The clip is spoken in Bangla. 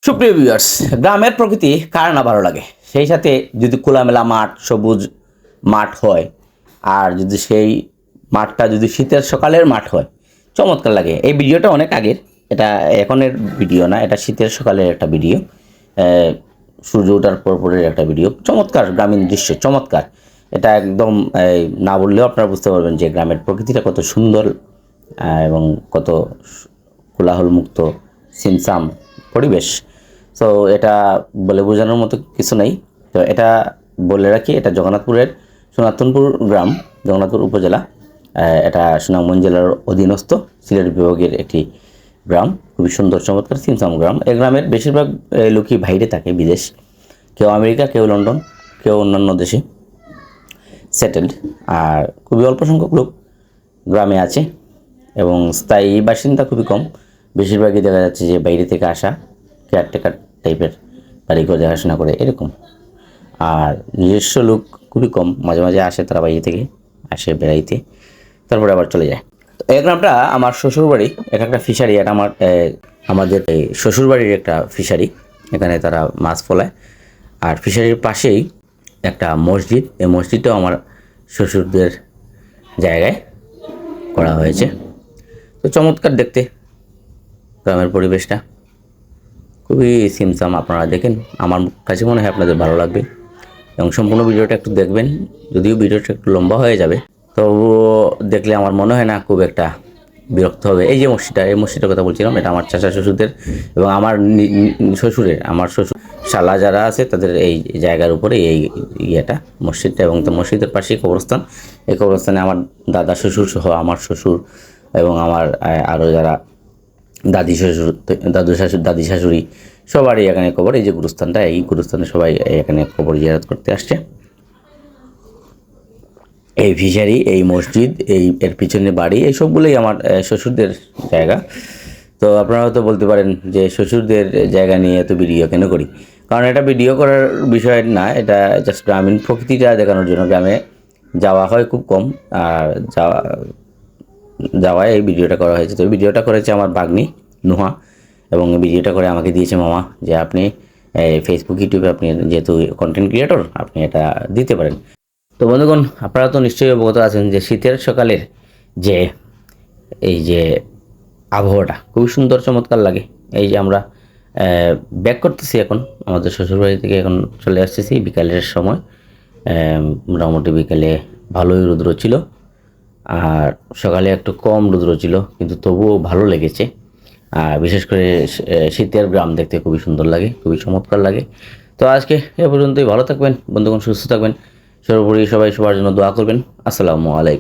সুপ্রিয় ভিউয়ার্স, গ্রামের প্রকৃতি কার না ভালো লাগে। সেই সাথে যদি খোলামেলা মাঠ, সবুজ মাঠ হয়, আর যদি সেই মাঠটা যদি শীতের সকালের মাঠ হয়, চমৎকার লাগে। এই ভিডিওটা অনেক আগের, এটা এখনের ভিডিও না, এটা শীতের সকালের একটা ভিডিও, সূর্য ওঠার পরের একটা ভিডিও। চমৎকার গ্রামীণ দৃশ্য, চমৎকার। এটা একদম না বললেও আপনারা বুঝতে পারবেন যে গ্রামের প্রকৃতিটা কত সুন্দর এবং কত কোলাহলমুক্ত ছিমছাম পরিবেশ। তো এটা বলে বোঝানোর মতো কিছু নেই। তো এটা বলে রাখি, এটা জগন্নাথপুরের সনাতনপুর গ্রাম, জগন্নাথপুর উপজেলা। এটা সুনামগঞ্জ জেলার অধীনস্থ সিলেট বিভাগের একটি গ্রাম। খুবই সুন্দর চমৎকার ছিমছাম গ্রাম। এই গ্রামের বেশিরভাগ লোকই বাইরে থাকে, বিদেশ, কেউ আমেরিকা, কেউ লন্ডন, কেউ অন্যান্য দেশে সেটেলড। আর খুবই অল্প সংখ্যক লোক গ্রামে আছে এবং স্থায়ী বাসিন্দা খুবই কম। বেশিরভাগই দেখা যাচ্ছে যে বাইরে থেকে আসা কেয়ারটেকার টাইপের বাড়িঘর দেখাশোনা করে এরকম। আর নিজস্ব লোক খুবই কম, মাঝে মাঝে আসে, তারা বাইরে থেকে আসে বেড়াইতে, তারপরে আবার চলে যায়। তো এই গ্রামটা আমার শ্বশুরবাড়ি, এটা একটা ফিশারি। এটা আমাদের এই শ্বশুরবাড়ির একটা ফিশারি। এখানে তারা মাছ ফলায়। আর ফিশারির পাশেই একটা মসজিদ, এই মসজিদটাও আমার শ্বশুরদের জায়গায় করা হয়েছে। তো চমৎকার দেখতে গ্রামের পরিবেশটা, খুবই ছিমছাম। আপনারা দেখেন, আমার কাছে মনে হয় আপনাদের ভালো লাগবে এবং সম্পূর্ণ ভিডিওটা একটু দেখবেন। যদিও ভিডিওটা একটু লম্বা হয়ে যাবে, তবুও দেখলে আমার মনে হয় না খুব একটা বিরক্ত হবে। এই যে মসজিদটা, এই মসজিদটার কথা বলছিলাম, এটা আমার চাচা শ্বশুরদের এবং আমার শ্বশুরের, আমার শ্বশুর শালা যারা আছে তাদের এই জায়গার উপরে এই ইয়েটা মসজিদটা। এবং তো মসজিদের পাশেই কবরস্থান। এই কবরস্থানে আমার দাদা শ্বশুর সহ আমার শ্বশুর এবং আমার আরও যারা দাদি শাশুড়ি সবারই এখানে কবর। এই যে গুরুস্থানটা, এই গুরুস্থানে সবাই এখানে কবর জিয়ারত করতে আসছে। এই ফিশারি, এই মসজিদ, এর পিছনে বাড়ি, এই সবগুলোই আমার শ্বশুরদের জায়গা। তো আপনারা হয়তো বলতে পারেন যে শ্বশুরদের জায়গা নিয়ে এত ভিডিও কেন করি। কারণ এটা ভিডিও করার বিষয় না, এটা জাস্ট গ্রামীণ প্রকৃতিটা দেখানোর জন্য। গ্রামে যাওয়া হয় খুব কম, আর যাওয়ায় এই ভিডিওটা করা হয়েছে। তো এই ভিডিওটা করেছে আমার ভাগ্নি নুহা, এবং এই ভিডিওটা করে আমাকে দিয়েছে মামা, যে আপনি ফেসবুক, ইউটিউবে আপনি যেহেতু কন্টেন্ট ক্রিয়েটর, আপনি এটা দিতে পারেন। তো বন্ধুগণ, আপনারা তো নিশ্চয়ই অবগত আছেন যে শীতের সকালের যে এই যে আবহাওয়াটা খুবই সুন্দর চমৎকার লাগে। এই যে আমরা ব্যাক করতেছি এখন আমাদের শ্বশুরবাড়ি থেকে, এখন চলে আসতেছি বিকালের সময়। মোটামুটি বিকালে ভালোই রৌদ্র ছিল, আর সকালে একটু কম রৌদ্র ছিল, কিন্তু তবুও ভালো লেগেছে। আর বিশেষ করে শীতের গ্রাম দেখতে খুবই সুন্দর লাগে, খুবই চমৎকার লাগে। তো আজকে এ পর্যন্তই। ভালো থাকবেন বন্ধুগণ, সুস্থ থাকবেন। সর্বোপরি সবাই সবার জন্য দোয়া করবেন। আসসালামু আলাইকুম।